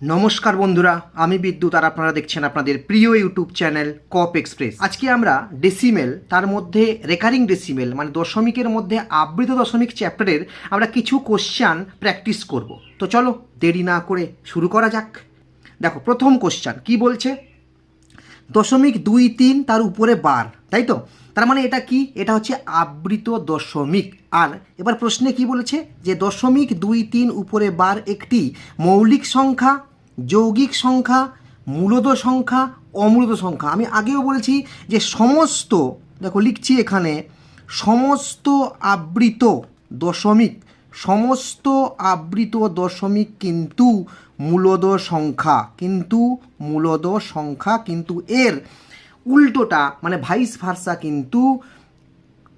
নমস্কার বন্ধুরা, আমি বিদ্যুৎ আর আপনারা দেখছেন আপনাদের প্রিয় ইউটিউব চ্যানেল কপ এক্সপ্রেস। আজকে আমরা ডেসিমেল, তার মধ্যে রেকারিং ডেসিমেল মানে দশমিকের মধ্যে আবৃত দশমিক চ্যাপ্টারের আমরা কিছু কোশ্চান প্র্যাকটিস করব। তো চলো দেরি না করে শুরু করা যাক। দেখো প্রথম কোশ্চান কি বলছে, 0.23 তার উপরে বার, তাই তো? তার মানে এটা কি? এটা হচ্ছে আবৃত দশমিক। আর এবার প্রশ্নে কি বলেছে যে 0.23 উপরে বার একটি মৌলিক সংখ্যা, যৌগিক সংখ্যা, মূলদ সংখ্যা, অমূলদ সংখ্যা। আমি আগেও বলেছি যে সমস্ত, দেখো লিখছি এখানে, সমস্ত আবৃত দশমিক, সমস্ত আবৃত দশমিক কিন্তু মূলদ সংখ্যা, কিন্তু মূলদ সংখ্যা, কিন্তু এর উল্টোটা মানে ভাইস ভার্সা কিন্তু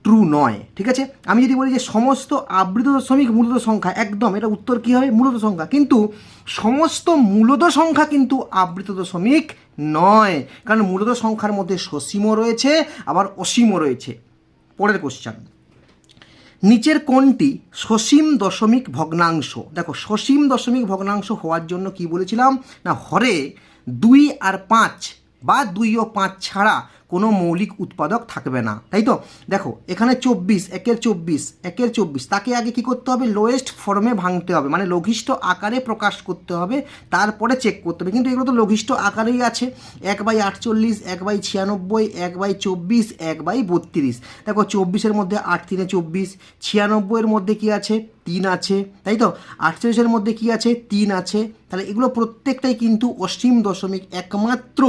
ট্রু নয়। ঠিক আছে, আমি যদি বলি যে সমস্ত আবৃত দশমিক মূলদ সংখ্যা, একদম এটা উত্তর কী হবে? মূলদ সংখ্যা। কিন্তু সমস্ত মূলদ সংখ্যা কিন্তু আবৃত দশমিক নয়, কারণ মূলদ সংখ্যার মধ্যে সসীমও রয়েছে আবার অসীমও রয়েছে। পরের কোশ্চেন, নিচের কোনটি সসীম দশমিক ভগ্নাংশ? দেখো সসীম দশমিক ভগ্নাংশ হওয়ার জন্য কি বলেছিলাম না, হরে 2 আর 5 বা 2 ও 5 ছাড়া কোনো মৌলিক উৎপাদক থাকবে না, তাই তো? দেখো এখানে 24, একের 24, তাকে আগে কি করতে হবে? লোয়েস্ট ফর্মে ভাঙতে হবে, মানে লঘিষ্ঠ আকারে প্রকাশ করতে হবে, তারপরে চেক করতে হবে। কিন্তু এগুলো তো লঘিষ্ঠ আকারেই আছে, 1/48, 1/96, 1/24, 1/32। দেখো 24-এর মধ্যে 8 3 24, 96-এর মধ্যে কি আছে? 3 আছে, তাই তো? 48-এর মধ্যে কি আছে? 3 আছে। তাহলে এগুলো প্রত্যেকটাই কিন্তু অসীম দশমিক, একমাত্র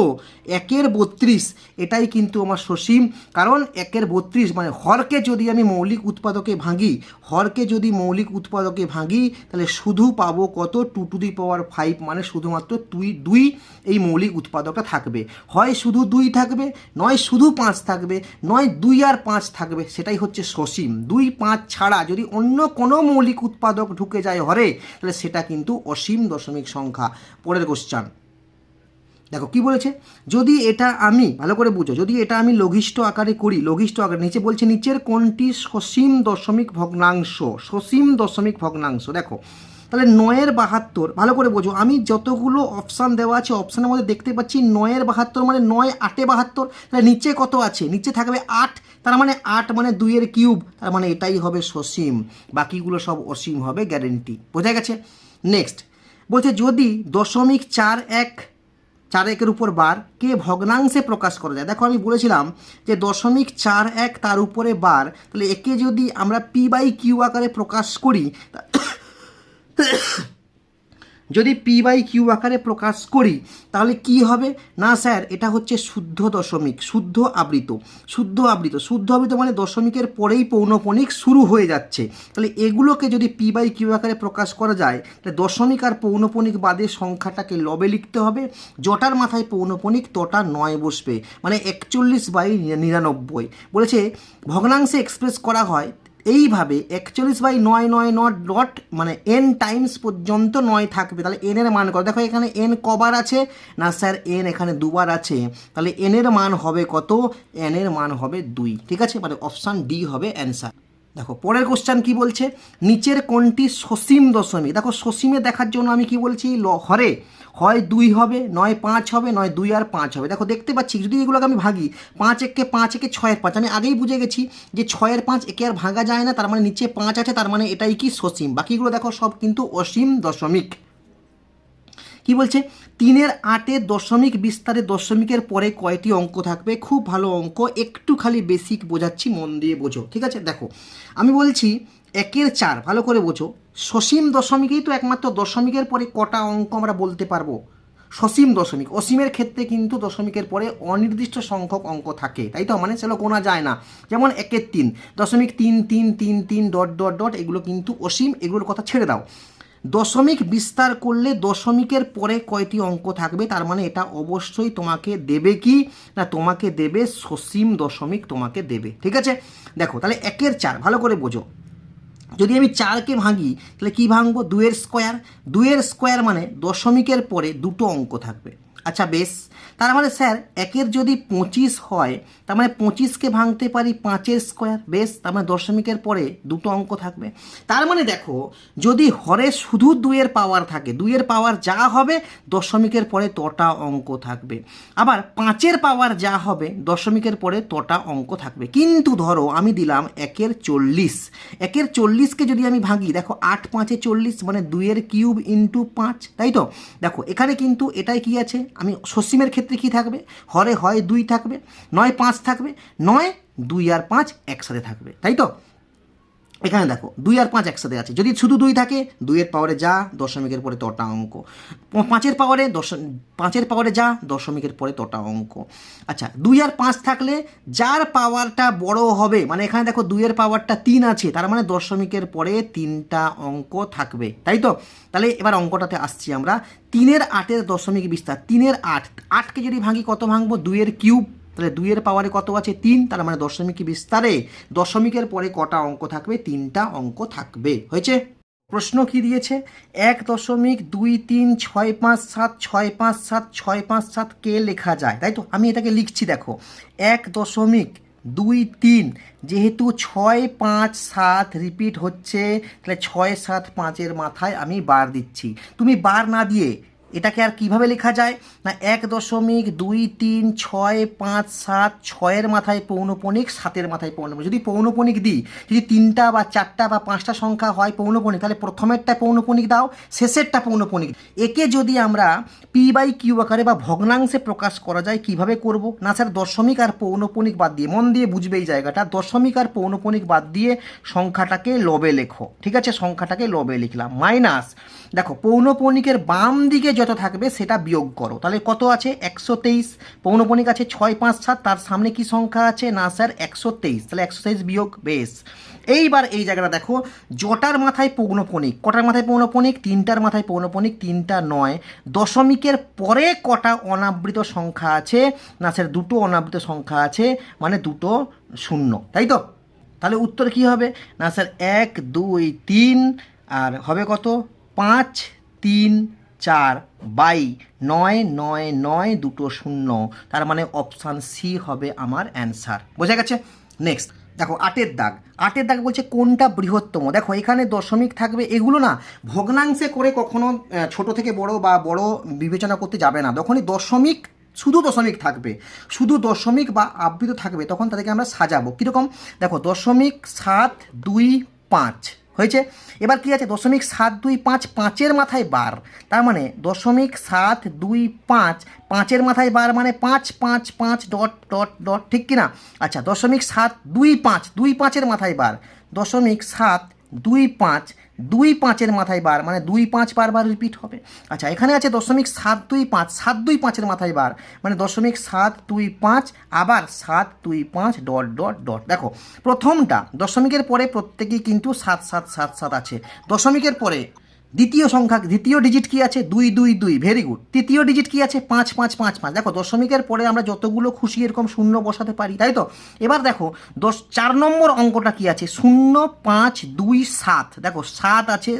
1/32 এটাই কিন্তু আমার সসীম। কারণ 1/32 মানে হরকে যদি আমি মৌলিক উৎপাদকে ভাঙি, হরকে যদি মৌলিক উৎপাদকে ভাঙি তাহলে শুধু পাবো কত? 2^5, মানে শুধুমাত্র 2 এই মৌলিক উৎপাদকটা থাকবে। হয় শুধু 2 থাকবে, নয় শুধু 5 থাকবে, নয় 2 আর 5 থাকবে, সেটাই হচ্ছে সসীম। 2 5 ছাড়া যদি অন্য কোনো মৌলিক উৎপাদক ঢুকে যায় হরে, তাহলে সেটা কিন্তু অসীম দশমিক সংখ্যা। পরের কোশ্চেন দেখো কি বলেছে, যদি এটা আমি ভালো করে বুঝো, যদি এটা আমি লঘিষ্ঠ আকারে করি, লঘিষ্ঠ আকারে, নিচে বলছে নিচের কোনটি সসীম দশমিক ভগ্নাংশ, সসীম দশমিক ভগ্নাংশ। দেখো তাহলে 9/72, ভালো করে বোঝো, আমি যতগুলো অপশান দেওয়া আছে অপশানের মধ্যে দেখতে পাচ্ছি 9/72 মানে 9 8/72। তাহলে নিচে কত আছে? নিচে থাকবে 8, তার মানে 8 মানে 2-এর কিউব, তার মানে এটাই হবে সসীম, বাকিগুলো সব অসীম হবে, গ্যারেন্টি। বোঝা গেছে? নেক্সট বলছে যদি 0.41 উপর বার কে ভগ্নাংশে প্রকাশ করা যায়। দেখো আমি বলেছিলাম যে 0.41 তার উপরে বার, তাহলে একে যদি আমরা p/q আকারে প্রকাশ করি, যদি p/q আকারে প্রকাশ করি তাহলে কি হবে না স্যার, এটা হচ্ছে শুদ্ধ দশমিক, শুদ্ধ আবৃত, শুদ্ধ আবৃত, শুদ্ধ আবৃত মানে দশমিকের পরেই পৌনঃপুনিক শুরু হয়ে যাচ্ছে। তাহলে এগুলোকে যদি p/q আকারে প্রকাশ করা যায়, তাহলে দশমিক আর পৌনঃপুনিক বাদে সংখ্যাটাকে লবে লিখতে হবে, জটার মাথায় পৌনঃপুনিক, তটা 9 বসবে, মানে 41/99। বলেছে ভগ্নাংশে এক্সপ্রেস করা হয় এইভাবে, 41/999 মানে n টাইমস পর্যন্ত 9 থাকবে। তাহলে n এর মান কত? দেখো এখানে n কবার আছে না স্যার, n এখানে দুবার আছে, তাহলে n এর মান হবে কত? n এর মান হবে 2। ঠিক আছে, মানে অপশান ডি হবে অ্যান্সার। দেখো পরের কোশ্চেন কি বলছে, নিচের কোনটি সসীম দশমিক? দেখো সসীমে দেখার জন্য আমি কি বলছি, হরে হয় 2 হবে, নয় 5 হবে, নয় 2 আর 5 হবে। দেখো দেখতে পাচ্ছি যদি এগুলোকে আমি ভাগি, 5 একে 5 একে 6/5, আমি আগেই বুঝে গেছি যে 6/5 একে আর ভাঙা যায় না, তার মানে নিচে 5 আছে, তার মানে এটাই কি সসীম। বাকিগুলো দেখো সব কিন্তু অসীম দশমিক। কি বলছে, 3/8 দশমিক বিস্তারে দশমিকের পরে কয়টি অঙ্ক থাকবে? খুব ভালো অঙ্ক, একটু খালি বেসিক বোঝাচ্ছি, মন দিয়ে বোঝো। ঠিক আছে, দেখো আমি বলছি 1/4, ভালো করে বোঝো, সসীম দশমিকেই তো একমাত্র দশমিকের পরে কটা অঙ্ক আমরা বলতে পারবো, সসীম দশমিক। অসীমের ক্ষেত্রে কিন্তু দশমিকের পরে অনির্দিষ্ট সংখ্যক অঙ্ক থাকে, তাই তো? মানে সেগুলো গোনা যায় না, যেমন 1/3, 0.3333 ডট ডট ডট, এগুলো কিন্তু অসীম, এগুলোর কথা ছেড়ে দাও। দশমিক বিস্তার করলে দশমিকের পরে কয়টি অঙ্ক থাকবে, তার মানে এটা অবশ্যই তোমাকে দেবে কি না, তোমাকে দেবে সসীম দশমিক, তোমাকে দেবে। ঠিক আছে, দেখো তাহলে 1/4, ভালো করে বোঝো, যদি আমি 4কে ভাঙি তাহলে কি ভাঙবো? 2 এর স্কোয়ার, 2 এর স্কোয়ার মানে দশমিকের পরে দুটো অঙ্ক থাকবে। আচ্ছা বেশ, তার মানে স্যার একের যদি 25 হয়, তার মানে 25কে ভাঙতে পারি 5-এর স্কোয়ার। বেশ, তার মানে দশমিকের পরে দুটো অঙ্ক থাকবে। তার মানে দেখো, যদি হরে শুধু 2-এর পাওয়ার থাকে, 2-এর পাওয়ার যা হবে দশমিকের পরে তটা অঙ্ক থাকবে, আবার 5-এর পাওয়ার যা হবে দশমিকের পরে তটা অঙ্ক থাকবে। কিন্তু ধরো আমি দিলাম 1-এর 40, 1-এর 40কে যদি আমি ভাঙি, দেখো 8-5-এ 40, মানে 2-এর কিউব ইন্টু 5, তাই তো? দেখো এখানে কিন্তু এটাই কি আছে, আমি সসীমের ক্ষেত্রে কি থাকবে, হরে হয় 2 থাকবে, নয় 5 থাকবে, নয় 2 আর 5 একসাথে থাকবে, তাই তো? এখানে দেখো 2 আর 5 একসাথে আছে, যদি শুধু 2 থাকে 2-এর পাওয়ারে যা দশমিকের পরে তটা অঙ্ক, 5-এর পাওয়ারে 5-এর পাওয়ারে যা দশমিকের পরে তটা অঙ্ক। আচ্ছা 2 আর 5 থাকলে যার পাওয়ারটা বড় হবে, মানে এখানে দেখো 2-এর পাওয়ারটা 3 আছে, তার মানে দশমিকের পরে 3টা অঙ্ক থাকবে, তাই তো? তাহলে এবার অঙ্কটাতে আসছি আমরা। 3-এর 8-এর দশমিক বিস্তার, 3-এর 8, 8কে যদি ভাঙি কত ভাঙবো, 2-এর কিউব, তাহলে 2-এর পাওয়ারে কত আছে 3, তার মানে দশমিক বিস্তারে দশমিকের পরে কটা অঙ্ক থাকবে, 3টা অঙ্ক থাকবে। হয়েছে? প্রশ্ন কি দিয়েছে, 1.23657657657 কে লেখা যায়, তাই তো? আমি এটাকে লিখছি, দেখো 1.23, যেহেতু 6-5-7 রিপিট হচ্ছে, তাহলে 6-7-5-এর মাথায় আমি বার দিচ্ছি। তুমি বার না দিয়ে এটাকে আর কিভাবে লেখা যায় না, 1.236557, 6-এর মাথায় পৌনপণিক, 7-এর মাথায় পৌনপণিক। যদি পৌনপণিক দিই, যদি 3টা বা 4টা বা 5টা সংখ্যা হয় পৌনপণিক, তাহলে প্রথমেরটা পৌনপণিক দাও, শেষেরটা পৌনপণিক। একে যদি আমরা p/q আকারে বা ভগ্নাংশে প্রকাশ করা যায়, কিভাবে করব না স্যার, দশমিক আর পৌনপণিক বাদ দিয়ে, মন দিয়ে বুঝবে এই জায়গাটা, দশমিক আর পৌনপণিক বাদ দিয়ে সংখ্যাটাকে লবে লেখো, ঠিক আছে? সংখ্যাটাকে লবে লিখলাম, মাইনাস, দেখো পৌনপণিকের বাম দিকে যত থাকবে সেটা বিয়োগ করো, তাহলে কত আছে 123, পৌনপণিক আছে 6-5-7, তার সামনে কি সংখ্যা আছে না স্যার 123, তাহলে 123 বিয়োগ। বেশ, এইবার এই জায়গাটা দেখো, জটার মাথায় পৌনপণিক, কটার মাথায় পৌনপণিক, 3টার মাথায় পৌনপণিক, 3টা 9, দশমিকের পরে কটা অনাবৃত সংখ্যা আছে না স্যার, দুটো অনাবৃত সংখ্যা আছে, মানে দুটো শূন্য, তাই তো? তাহলে উত্তর কি হবে না স্যার 1 2 3, আর হবে কত 5 3 4 বাই 9 9 9 দুটো শূন্য, তার মানে অপশান সি হবে আমার অ্যান্সার। বোঝা গেছে? নেক্সট দেখো 8-এর দাগ, 8-এর দাগ বলছে কোনটা বৃহত্তম। দেখো এখানে দশমিক থাকবে, এগুলো না ভগ্নাংশে করে কখনো ছোট থেকে বড় বা বড় বিবেচনা করতে যাবে না। যখনই দশমিক, শুধু দশমিক থাকবে, শুধু দশমিক বা আবৃত থাকবে, তখন তাদেরকে আমরা সাজাবো কীরকম, দেখো 0.725 হয়েছে। এবার কি আছে 0.725, 5-এর মাথায় বার, তার মানে 0.725, 5-এর মাথায় বার, মানে 5 5 5 ডট ডট ডট, ঠিক কিনা? আচ্ছা 0.725, 25-এর মাথায় বার, 0.725, 25-এর মাথায় বার, মানে 25 বারবার রিপিট হবে। আচ্ছা এখানে আছে 0.725, 725-এর মাথায় বার, মানে 0.725, আবার 725 ডট ডট ডট। দেখো প্রথমটা দশমিকের পরে প্রত্যেকেই কিন্তু 7 7 7 7 আছে, দশমিকের পরে দ্বিতীয় সংখ্যা, দ্বিতীয় ডিজিট কি আছে 2 2 2, ভেরি গুড। তৃতীয় ডিজিট কি আছে 5 5 5 5। দেখো দশমিকের পরে আমরা যতগুলো খুশি এরকম শূন্য বসাতে পারি, তাই তো? এবার দেখো 4 নম্বর অঙ্কটা কি আছে 0 5 2 7, দেখো 7 আছে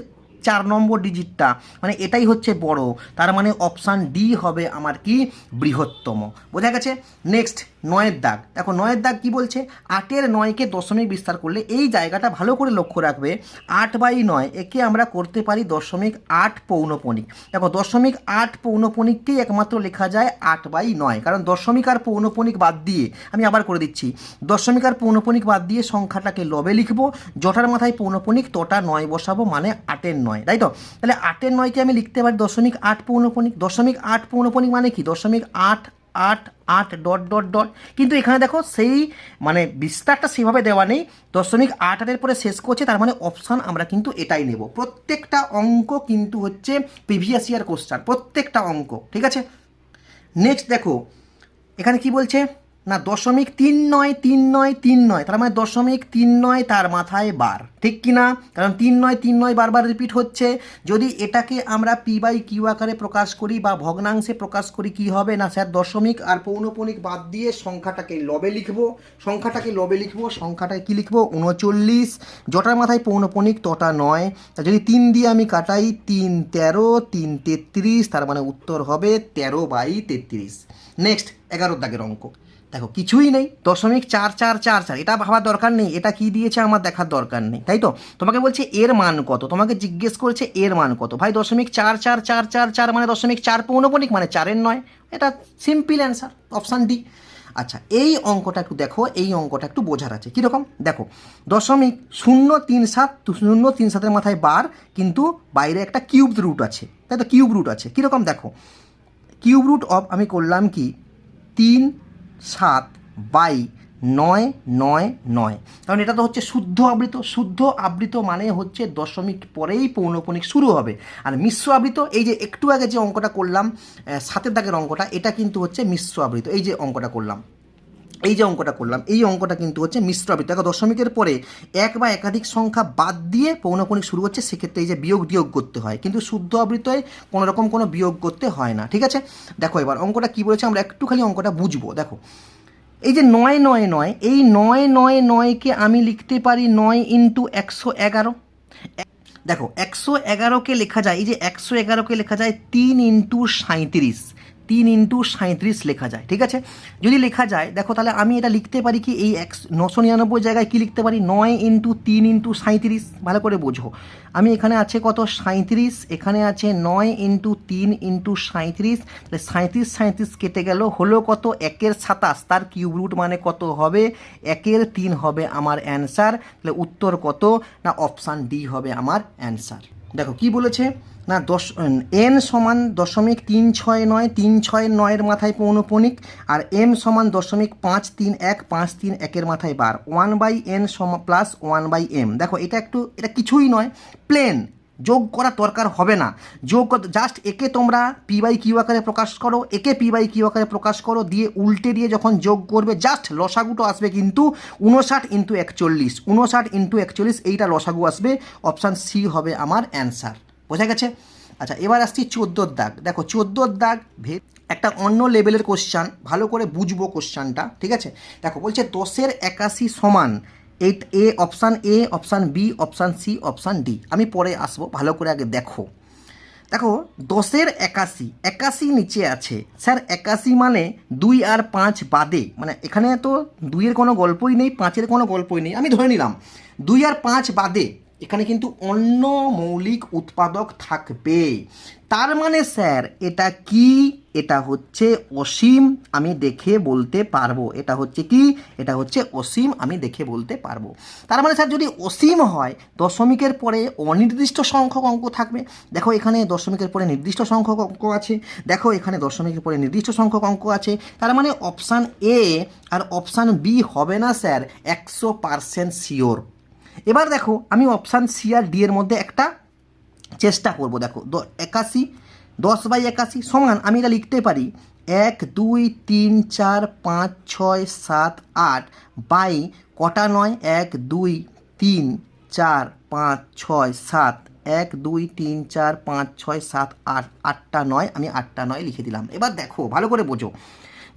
4 নম্বর ডিজিটটা, মানে এটাই হচ্ছে বড়, তার মানে অপশান ডি হবে আমার কি বৃহত্তম। বোঝা গেছে? নেক্সট 9-এর দাগ, দেখো 9-এর দাগ কি বলছে, 8-এর 9কে দশমিক বিস্তার করলে, এই জায়গাটা ভালো করে লক্ষ্য রাখবে, 8/9 একে আমরা করতে পারি 0.8 পৌনপণিক। দেখো 0.8 পৌনপণিককেই একমাত্র লেখা যায় 8/9, কারণ দশমিক আর পৌনপণিক বাদ দিয়ে, আমি আবার করে দিচ্ছি, দশমিক আর পৌনপণিক বাদ দিয়ে সংখ্যাটাকে লবে লিখবো, জটার মাথায় পৌনপণিক, তটা 9 বসাবো, মানে 8-এর 9, তাই তো? তাহলে 8-এর 9কে আমি লিখতে পারি 0.8 পৌনপণিক, 0.8 পৌনপণিক মানে কি 0.8 8 8 ডট ডট ডট। কিন্তু এখানে দেখো সেই মানে বিস্তারটা সেভাবে দেওয়া নেই, 0.8 পরে শেষ করছে, তার মানে অপশান আমরা কিন্তু এটাই নেব। প্রত্যেকটা অঙ্ক কিন্তু হচ্ছে প্রিভিয়াস ইয়ার কোশ্চেন, প্রত্যেকটা অঙ্ক, ঠিক আছে? নেক্সট দেখো এখানে কি বলছে, না 0.393939, তার মানে 0.39 তার মাথায় বার, ঠিক কি না? কারণ 3939 বারবার রিপিট হচ্ছে। যদি এটাকে আমরা পি বাই কিউ আকারে প্রকাশ করি বা ভগ্নাংশে প্রকাশ করি কি হবে না স্যার, দশমিক আর পৌনপণিক বাদ দিয়ে সংখ্যাটাকে লবে লিখবো, সংখ্যাটাকে কি লিখবো 39, যটার মাথায় পৌনপণিক তটা 9। তা যদি 3 দিয়ে আমি কাটাই 3 13 3 33, তার মানে উত্তর হবে 13/33। নেক্সট 11 দাগের অঙ্ক। দেখো কিছুই নেই, 0.4444, এটা ভাবার দরকার নেই, এটা কি দিয়েছে আমার দেখার দরকার নেই, তাই তো? তোমাকে বলছে এর মান কত, তোমাকে জিজ্ঞেস করেছে এর মান কত। ভাই 0.44444 মানে 0.4 পৌনপণিক মানে 4-এর 9, এটা সিম্পল অ্যান্সার, অপশান ডি। আচ্ছা এই অঙ্কটা একটু দেখো, এই অঙ্কটা একটু বোঝার আছে। কীরকম দেখো, 0.037 মাথায় বার, কিন্তু বাইরে একটা কিউব রুট আছে, তাই তো? কিউব রুট আছে, কীরকম দেখো, কিউব রুট অফ আমি করলাম কি 3/7/999, কারণ এটা তো হচ্ছে শুদ্ধ আবৃত। শুদ্ধ আবৃত মানে হচ্ছে দশমিক পরেই পৌনপণিক শুরু হবে। আর মিশ্র আবৃত, এই যে একটু আগে যে অঙ্কটা করলাম 7-এর দাগের অঙ্কটা, এটা কিন্তু হচ্ছে মিশ্র আবৃত। এই যে অঙ্কটা করলাম, এই অঙ্কটা কিন্তু হচ্ছে মিশ্র আবৃত। দেখো দশমিকের পরে এক বা একাধিক সংখ্যা বাদ দিয়ে পৌনপণিক শুরু হচ্ছে, সেক্ষেত্রে এই যে বিয়োগ করতে হয়, কিন্তু শুদ্ধ আবৃতয় কোনো রকম কোনো বিয়োগ করতে হয় না, ঠিক আছে? দেখো এবার অঙ্কটা কী বলেছে আমরা একটু খালি অঙ্কটা বুঝবো। দেখো এই যে 999, এই 999কে আমি লিখতে পারি 9 × 111। দেখো 111কে লেখা যায়, এই যে 111কে লেখা যায় 3 × 37, 3 × 37 লেখা যায়, ঠিক আছে? যদি লেখা যায় দেখো, তাহলে আমি এটা লিখতে পারি কি, এই 999 জায়গায় কি লিখতে পারি 9 × 3 × 37। ভালো করে বোঝো, আমি এখানে আছে কত 37, এখানে আছে 9 × 3 × 37, তাহলে 37 কেটে গেল, হলো কত 1-এর 27, তার কিউব রুট মানে কত হবে 1-এর 3 হবে আমার অ্যান্সার। তাহলে উত্তর কত না, অপশান ডি হবে আমার অ্যান্সার। দেখো কি বলেছে না, n সমান 0.369, 369-এর মাথায় পৌনপণিক, আর m সমান 0.531, 531-এর মাথায় বার, 1/n প্লাস 1/m। দেখো এটা কিছুই নয়, প্লেন, যোগ করার দরকার হবে না। যোগ জাস্ট একে তোমরা পি বাই কিউ আকারে প্রকাশ করো, একে পি বাই কিউ আকারে প্রকাশ করো, দিয়ে উল্টে দিয়ে যখন যোগ করবে জাস্ট লসাগুটো আসবে কিন্তু 59 × 41, 59 × 41, এইটা লসাগু আসবে, অপশান সি হবে আমার অ্যান্সার। বোঝা গেছে? আচ্ছা এবার আসছি 14-র দাগ। দেখো 14-র দাগ একটা অন্য লেভেলের কোশ্চান, ভালো করে বুঝবো কোশ্চানটা, ঠিক আছে? দেখো বলছে 10-এর 81 সমান, এ option A, option B, option C, option D. আমি পরে আসবো, ভালো করে আগে দেখো। 10-এর 81 নিচে আছে স্যার, 81 মানে 2 আর 5 বাদে, মানে এখানে তো 2-এর কোনো গল্পই নেই, 5-এর কোনো গল্পই নেই, আমি ধরে নিলাম 2 আর 5 বাদে এখানে কিন্তু অন্য মৌলিক উৎপাদক থাকবে। তার মানে স্যার এটা কি, এটা হচ্ছে অসীম, আমি দেখে বলতে পারবো। এটা হচ্ছে কি, এটা হচ্ছে অসীম, আমি দেখে বলতে পারবো। তার মানে স্যার যদি অসীম হয়, দশমিকের পরে অনির্দিষ্ট সংখ্যক অঙ্ক থাকবে। দেখো এখানে দশমিকের পরে নির্দিষ্ট সংখ্যক অঙ্ক আছে, দেখো এখানে দশমিকের পরে নির্দিষ্ট সংখ্যক অঙ্ক আছে, তার মানে অপশান এ আর অপশান বি হবে না স্যার 100% শিওর। এবার দেখো আমি অপশান সি আর ডি এর মধ্যে একটা চেষ্টা করব। দেখো 81, 10/81 সমান, আমি এটা লিখতে পারি 1 2 3 4 5 6 7 8 বাই কটা 9, 1 2 3 4 5 6 7, 1 2 3 4 5 6 7 8, 8টা 9, আমি 8টা 9 লিখে দিলাম। এবার দেখো ভালো করে বোঝো,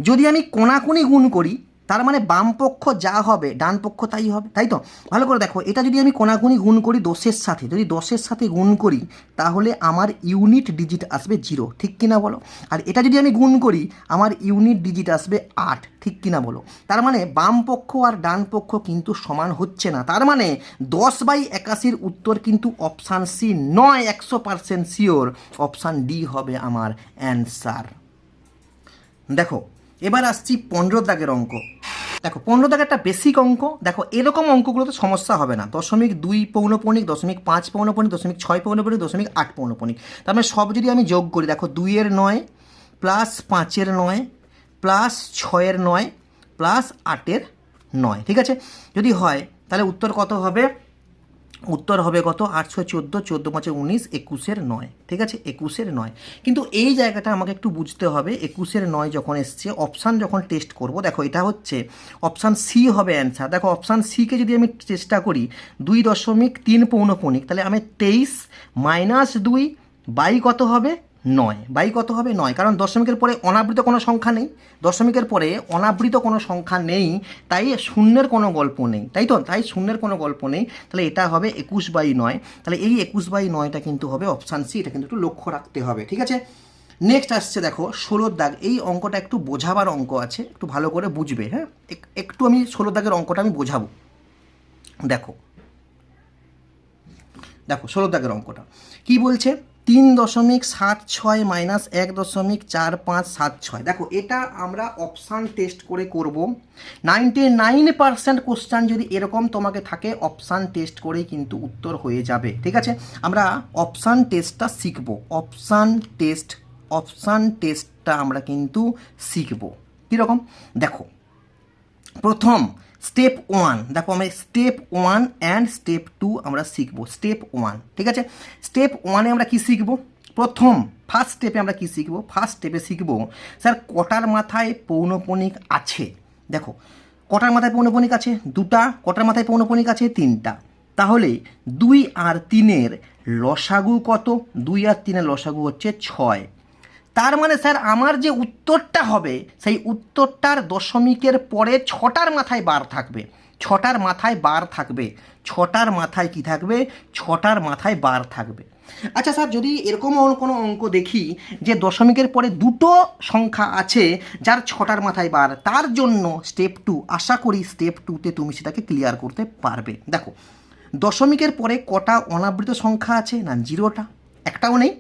যদি আমি কোনাকুনি গুণ করি তার মানে বাম পক্ষ যা হবে ডান পক্ষ তাই হবে, তাই তো? ভালো করে দেখো, এটা যদি আমি কোনাকুনি গুণ করি 10-এর সাথে, যদি 10-এর সাথে গুণ করি তাহলে আমার ইউনিট ডিজিট আসবে 0, ঠিক কিনা বলো? আর এটা যদি আমি গুণ করি আমার ইউনিট ডিজিট আসবে 8, ঠিক কিনা বলো? তার মানে বাম পক্ষ আর ডান পক্ষ কিন্তু সমান হচ্ছে না, তার মানে 10/81 উত্তর কিন্তু অপশান সি নয়, 100% শিওর, অপশান ডি হবে আমার অ্যান্সার। দেখো এবার আসছি 15 দাগের অঙ্ক। দেখো 15 দাগের একটা বেসিক অঙ্ক। দেখো এরকম অঙ্কগুলোতে সমস্যা হবে না, 0.2 পৌনপণিক, 0.5 পৌনপণিক, 0.6 পৌনপণিক, 0.8 পৌনপণিক, তার মানে সব যদি আমি যোগ করি, দেখো 2-এর 9 প্লাস 5-এর 9 প্লাস 6-এর 9 প্লাস 8-এর 9, ঠিক আছে? যদি হয় তাহলে উত্তর কত হবে, উত্তর হবে কত 814, 14 5 19, 21-এর 9, ঠিক আছে 21-এর 9। কিন্তু এই জায়গাটা আমাকে একটু বুঝতে হবে, 21-এর 9 যখন এসছে অপশান যখন টেস্ট করব, দেখো এটা হচ্ছে অপশান সি হবে অ্যান্সার। দেখো অপশান সিকে যদি আমি চেষ্টা করি 2.3 পৌনঃপুনিক, তাহলে আমি 23 - 2 বাই কত হবে 9, বাই কত হবে 9, কারণ দশমিকের পরে অনাবৃত কোনো সংখ্যা নেই, দশমিকের পরে অনাবৃত কোনো সংখ্যা নেই, তাই শূন্যের কোনো গল্প নেই, তাই তো, তাই শূন্যের কোনো গল্প নেই, তাহলে এটা হবে 21/9। তাহলে এই 21/9টা কিন্তু হবে অপশান সি, এটা কিন্তু একটু লক্ষ্য রাখতে হবে, ঠিক আছে। নেক্সট আসছে দেখো 16 দাগ, এই অঙ্কটা একটু বোঝাবার অঙ্ক আছে, একটু ভালো করে বুঝবে, হ্যাঁ একটু আমি 16 দাগের অঙ্কটা আমি বোঝাবো। দেখো দেখো 16 দাগের অঙ্কটা কি বলছে, 3.76 - 1.4576। দেখো এটা আমরা অপশান টেস্ট করে করব। 99% কোশ্চান যদি এরকম তোমাকে থাকে অপশান টেস্ট করেই কিন্তু উত্তর হয়ে যাবে, ঠিক আছে। আমরা অপশান টেস্টটা শিখব, অপশান টেস্টটা আমরা কিন্তু শিখব কীরকম। দেখো প্রথম স্টেপ 1, দেখো আমি স্টেপ 1 অ্যান্ড স্টেপ 2 আমরা শিখব। স্টেপ 1, ঠিক আছে, স্টেপ 1-এ আমরা কি শিখব, ফার্স্ট স্টেপে আমরা কি শিখব, ফার্স্ট স্টেপে শিখব স্যার কটার মাথায় পৌনঃপুনিক আছে। দেখো কটার মাথায় পৌনঃপুনিক আছে 2টা, কটার মাথায় পৌনঃপুনিক আছে 3টা, তাহলে 2 আর 3-এর লসাগু কত, 2 আর 3-এর লসাগু হচ্ছে 6। তার মানে স্যার আমার যে উত্তরটা হবে সেই উত্তরটার দশমিকের পরে 6টার মাথায় বার থাকবে, 6টার মাথায় বার থাকবে, 6টার মাথায় কি থাকবে, 6টার মাথায় বার থাকবে। আচ্ছা স্যার যদি এরকম কোনো অঙ্ক দেখি যে দশমিকের পরে 2টো সংখ্যা আছে যার 6টার মাথায় বার, তার জন্য স্টেপ 2, আশা করি স্টেপ 2তে তুমি সেটাকে ক্লিয়ার করতে পারবে। দেখো দশমিকের পরে কটা অনাবৃত সংখ্যা আছে, না 0টা, একটাও নেই।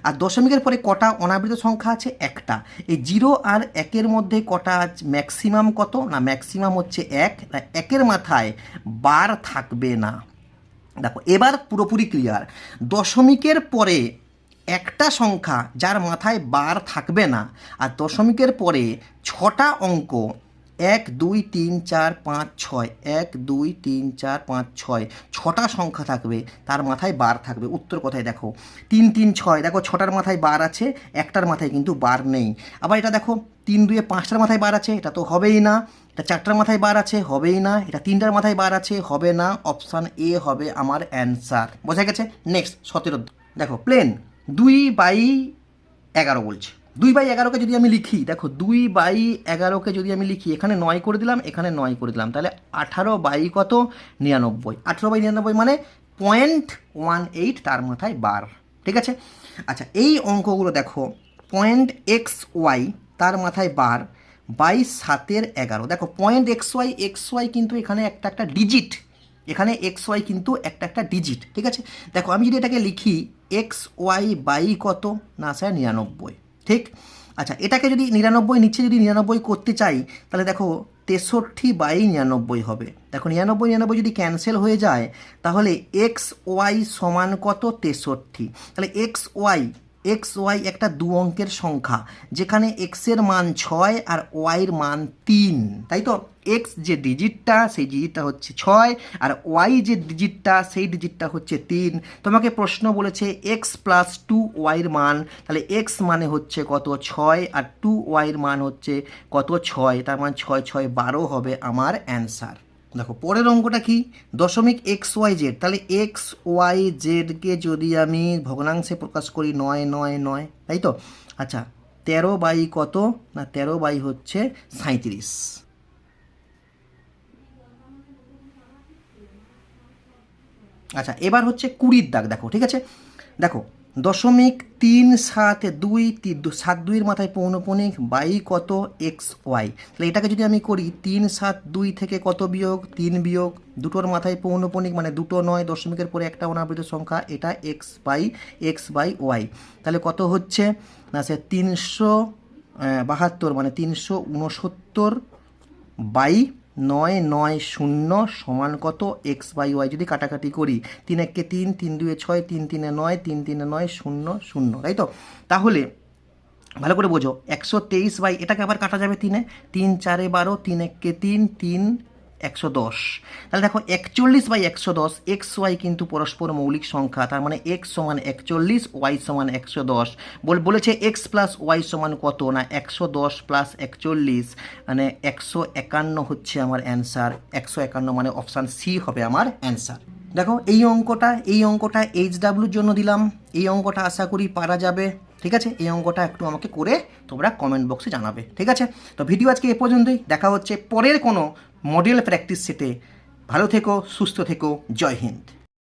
আর দশমিকের পরে কটা অনাবৃত সংখ্যা আছে, একটা। এই 0 আর 1-এর মধ্যে কটা ম্যাক্সিমাম কত, না ম্যাক্সিমাম হচ্ছে 1, না 1-এর মাথায় বার থাকবে না। দেখো এবার পুরোপুরি ক্লিয়ার, দশমিকের পরে একটা সংখ্যা যার মাথায় বার থাকবে না, আর দশমিকের পরে 6টা অঙ্ক 1 2 3 4 5 6, 1 2 3 4 5 6, 6টা সংখ্যা থাকবে তার মাথায় বার থাকবে। উত্তর কোথায় দেখো 3 3 6, দেখো 6টার মাথায় বার আছে, একটার মাথায় কিন্তু বার নেই। আবার এটা দেখো 3 2 5টার মাথায় বার আছে, এটা তো হবেই না। এটা 4টার মাথায় বার আছে, হবেই না। এটা 3টার মাথায় বার আছে, হবে না। অপশান এ হবে আমার অ্যান্সার, বোঝা গেছে। নেক্সট 17 দেখো প্লেন 2/11 বলছে। 2/11কে যদি আমি লিখি, দেখো 2/11কে যদি আমি লিখি, এখানে 9 করে দিলাম, এখানে 9 করে দিলাম, তাহলে 18 বাই কত 99, 18/99 মানে 0.18 তার মাথায় বার, ঠিক আছে। আচ্ছা এই অঙ্কগুলো দেখো .xy তার মাথায় বার বাই 7/11। দেখো xy কিন্তু এখানে একটা ডিজিট, এখানে xy কিন্তু একটা ডিজিট, ঠিক আছে। দেখো আমি যদি এটাকে লিখি xy বাই কত, না স্যার 99, ঠিক। আচ্ছা এটাকে যদি 99 নিচে যদি 99 করতে চাই, তাহলে দেখো 63/99 হবে। দেখো 99 যদি ক্যান্সেল হয়ে যায়, তাহলে xy সমান কত 63। তাহলে xy একটা 2 অঙ্কের সংখ্যা, যেখানে x-এর মান 6 আর y-এর মান 3, তাই তো। x যে ডিজিটটা সেই ডিজিটটা হচ্ছে 6, আর y যে ডিজিটটা সেই ডিজিটটা হচ্ছে 3। তোমাকে প্রশ্ন বলেছে x + 2y-এর মান, তাহলে x মানে হচ্ছে কত 6, আর 2y-এর মান হচ্ছে কত 6, তার মান 6 6 12 হবে আমার অ্যান্সার। দেখো পরের অঙ্কটা কি, দশমিক xyz, তাহলে xyzকে যদি আমি ভগ্নাংশে প্রকাশ করি 9 9 9, তাই তো। আচ্ছা 13 বাই কত, না 13 বাই হচ্ছে 37। আচ্ছা এবার হচ্ছে 20 দাগ, দেখো ঠিক আছে। দেখো 0.3727 মাথায় পৌনঃপুনিক বাই কত xy, তাহলে এটাকে যদি আমি করি 372 থেকে কত বিয়োগ 3 বিয়োগ, দুটোর মাথায় পৌনঃপুনিক মানে দুটো নয়, দশমিকের পরে একটা অনাবৃত সংখ্যা, এটা x/y, তাহলে কত হচ্ছে, না সে 372 মানে 369 বাই 990 সমান কত x/y। যদি কাটাকাটি করি 3 1 3, 3 2 6, 3 3 9, 3 3 9 0 0, তাই তো। তাহলে ভালো করে বোঝো 123 বাই, এটাকে আবার কাটা যাবে 3-এ, 3 4 12, 3 1 3, 3 110। তাহলে দেখো 41/110, এক্স ওয়াই কিন্তু পরস্পর মৌলিক সংখ্যা, তার মানে এক্স সমান 41, ওয়াই সমান 110। বলেছে এক্স প্লাস ওয়াই সমান কত, না 110 প্লাস 41 মানে 151 হচ্ছে আমার অ্যান্সার। 151 মানে অপশান সি হবে আমার অ্যান্সার। দেখো এই অঙ্কটা এইচডাব্লিউর জন্য দিলাম, এই অঙ্কটা আশা করি পারা যাবে। ঠিক আছে, এই অঙ্কটা একটু আমাকে করে তোমরা কমেন্ট বক্সে জানাবে। ঠিক আছে, তো ভিডিও আজকে এ পর্যন্তই, দেখা হচ্ছে পরের কোনো মডেল প্র্যাকটিস সেটে। ভালো থেকো, সুস্থ থেকো, জয় হিন্দ।